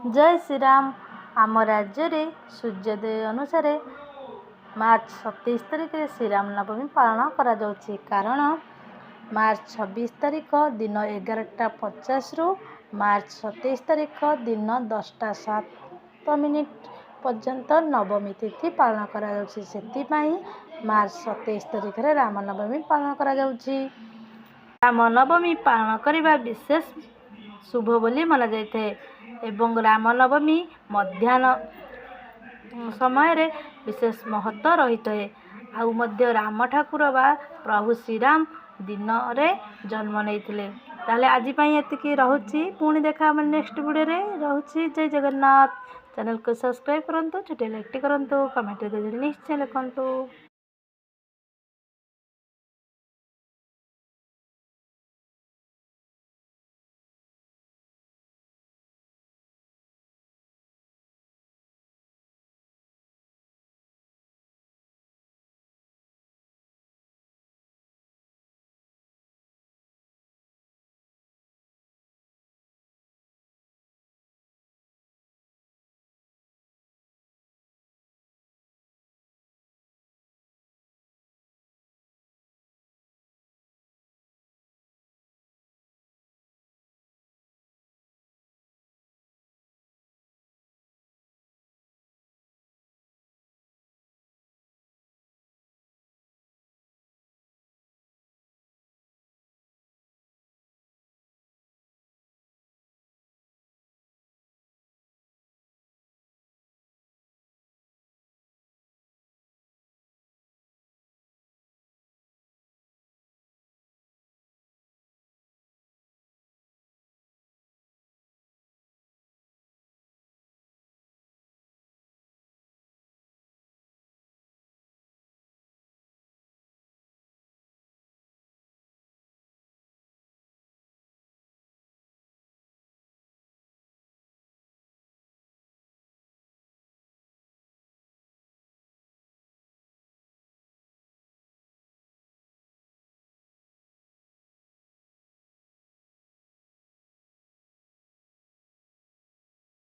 जय श्री राम। आम राज्य रे सूर्योदय अनुसार मार्च 27 तारिख रे श्रीराम नवमी पालन करा जाउछि। कारण मार्च 26 तारिख दिन 11:50 रु मार्च 27 तारिख दिन 10:07 पर्यंत नवमी तिथि पालन करा जाउछि। सेतिपई मार्च 27 तारिख रे राम नवमी पालन करा जाउछि। राम नवमी पालन करने विशेष शुभ बोली माना जाए एवं राम नवमी मध्याह्न समय रे विशेष महत्व रही है। आउ मध्य राम ठाकुर बा प्रभु श्रीराम दिन रे जन्म नहीं ताले आज एतिकी रहुछि। पुणी देखा नेक्स्ट वीडियो रे रहुछि। जय जगन्नाथ। चैनल को सब्सक्राइब करंतु, छोटे लाइक करंतु, कमेंट निश्चय लिखंतु।